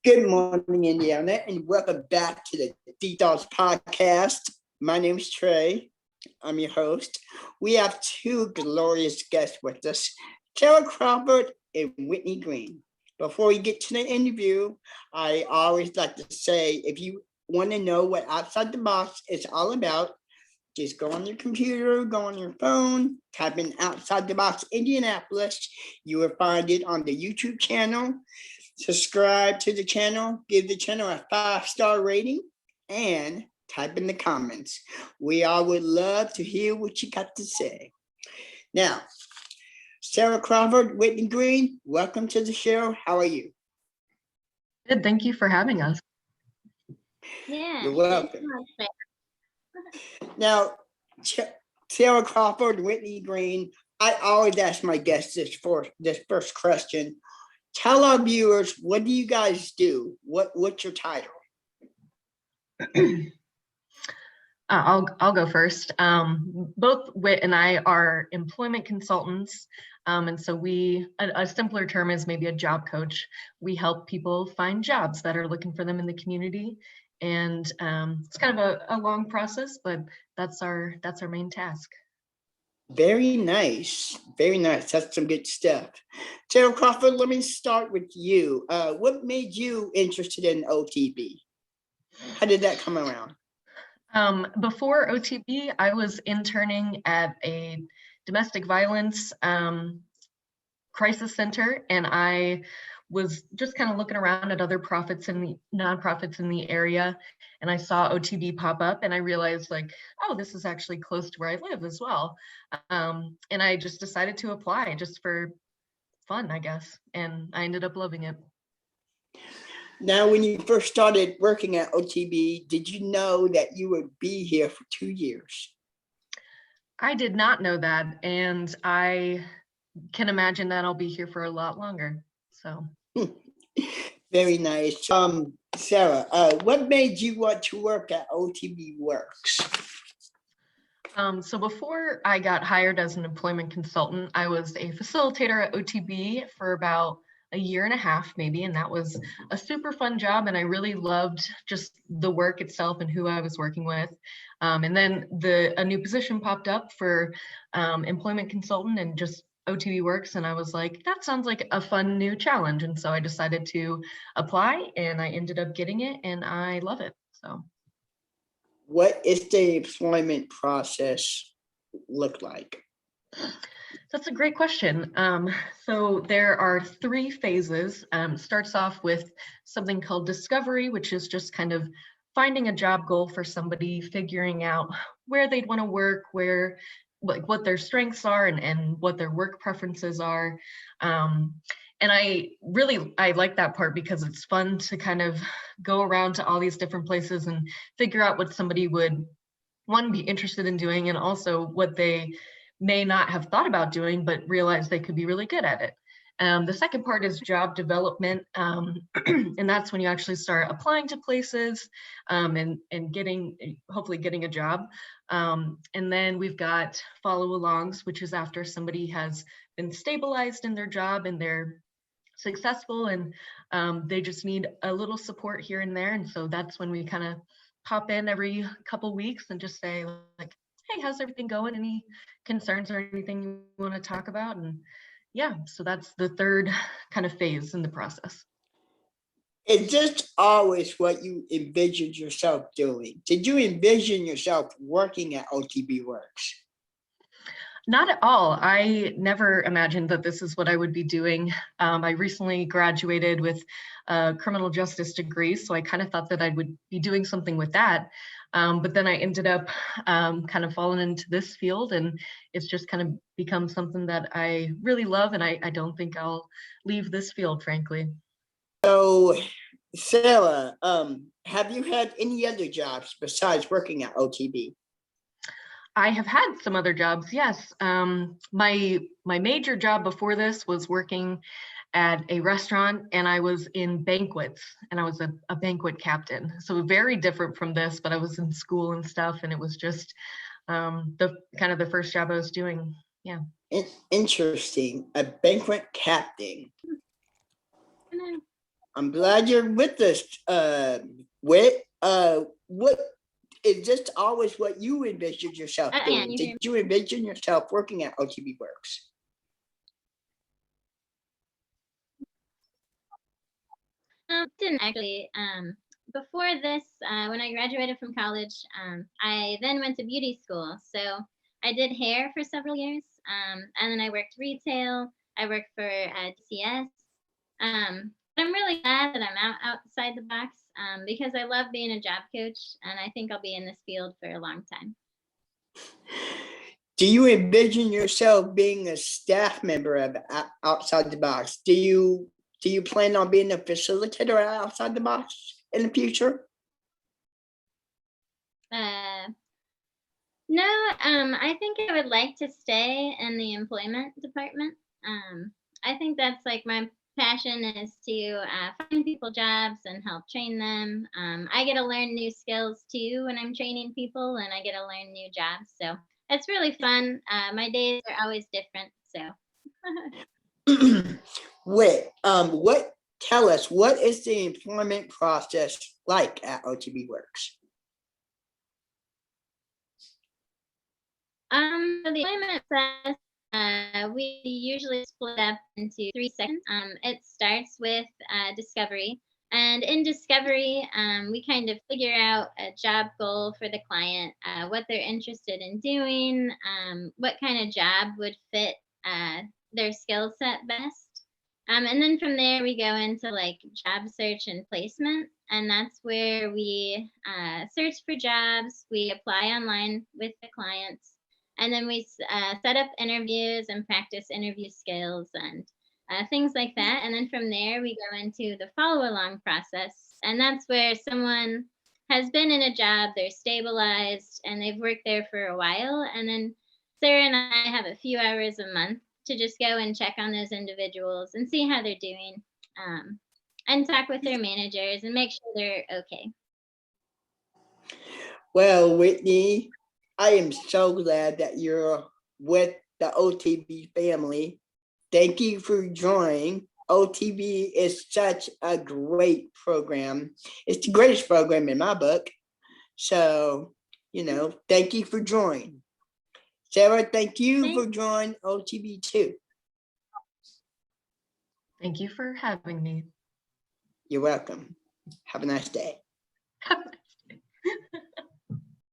Good morning, Indiana, and welcome back to the Deep Thoughts Podcast. My name is Trey. I'm your host. We have two glorious guests with us, Sarah Crawford and Whitney Green. Before we get to the interview, I always like to say, if you want to know what Outside the Box is all about, just go on your computer, go on your phone, type in Outside the Box Indianapolis. You will find it on the YouTube channel. Subscribe to the channel, give the channel a 5-star rating, and type in the comments. We all would love to hear what you got to say. Now, Sarah Crawford, Whitney Green, welcome to the show. How are you? Good, thank you for having us. Yeah. You're welcome. Now, Sarah Crawford, Whitney Green, I always ask my guests this first question. Tell our viewers, what do you guys do? What's your title? I'll go first. Both Whit and I are employment consultants, and so a simpler term is maybe a job coach. We help people find jobs that are looking for them in the community, and it's kind of a long process, but that's our main task. Very nice. Very nice. That's some good stuff. Sarah Crawford, let me start with you. What made you interested in OTB? How did that come around? Before OTB, I was interning at a domestic violence crisis center, and I was just kind of looking around at other nonprofits in the area, and I saw OTB pop up, and I realized, like, oh, this is actually close to where I live as well. And I just decided to apply just for fun, I guess, and I ended up loving it. Now, when you first started working at OTB, did you know that you would be here for 2 years? I did not know that, and I can imagine that I'll be here for a lot longer. So very nice. Sarah, what made you want to work at OTB Works? So before I got hired as an employment consultant, I was a facilitator at OTB for about a year and a half maybe, and that was a super fun job, and I really loved just the work itself and who I was working with. And then a new position popped up for employment consultant and just OTB Works, and I was like, that sounds like a fun new challenge, and so I decided to apply, and I ended up getting it, and I love it. So what is the employment process look like? That's a great question. So there are 3 phases. Starts off with something called discovery, which is just kind of finding a job goal for somebody, figuring out where they'd want to work, what their strengths are, and what their work preferences are. And I like that part because it's fun to kind of go around to all these different places and figure out what somebody would, one, be interested in doing, and also what they may not have thought about doing, but realize they could be really good at it. The second part is job development, and that's when you actually start applying to places and hopefully getting a job. And then we've got follow-alongs, which is after somebody has been stabilized in their job and they're successful, and they just need a little support here and there. And so that's when we kind of pop in every couple weeks and just say, like, hey, how's everything going? Any concerns or anything you want to talk about? And yeah, so that's the third kind of phase in the process. Is this always what you envisioned yourself doing? Did you envision yourself working at OTB Works? Not at all. I never imagined that this is what I would be doing. I recently graduated with a criminal justice degree, so I kind of thought that I would be doing something with that. But then I ended up kind of falling into this field, and it's just kind of become something that I really love, and I don't think I'll leave this field, frankly. So, Sarah, have you had any other jobs besides working at OTB? I have had some other jobs, yes. My major job before this was working at a restaurant, and I was in banquets, and I was a banquet captain. So very different from this, but I was in school and stuff, and it was just the first job I was doing. Yeah. Interesting. A banquet captain. I'm glad you're with us, Whit. What is just always what you envisioned yourself doing? Did you envision yourself working at OTB Works? Didn't actually. Before this, when I graduated from college, I then went to beauty school. So I did hair for several years, and then I worked retail. I worked for DCS. But I'm really glad that I'm outside the box because I love being a job coach, and I think I'll be in this field for a long time. Do you envision yourself being a staff member of Outside the Box? Do you plan on being a facilitator at Outside the Box in the future? No, I think I would like to stay in the employment department. I think that's like my passion is to find people jobs and help train them. I get to learn new skills too when I'm training people, and I get to learn new jobs. So it's really fun. My days are always different. So. Tell us, what is the employment process like at OTB Works? The employment process, we usually split up into 3 sections. It starts with discovery. And in discovery, we kind of figure out a job goal for the client, what they're interested in doing, what kind of job would fit their skill set best. And then from there, we go into like job search and placement. And that's where we search for jobs. We apply online with the clients. And then we set up interviews and practice interview skills and things like that. And then from there, we go into the follow along process. And that's where someone has been in a job, they're stabilized, and they've worked there for a while. And then Sarah and I have a few hours a month to just go and check on those individuals and see how they're doing and talk with their managers and make sure they're okay. Well, Whitney, I am so glad that you're with the OTB family. Thank you for joining. OTB is such a great program. It's the greatest program in my book. So, thank you for joining. Sarah, thank you for joining OTB too. Thank you for having me. You're welcome. Have a nice day. Have a nice day.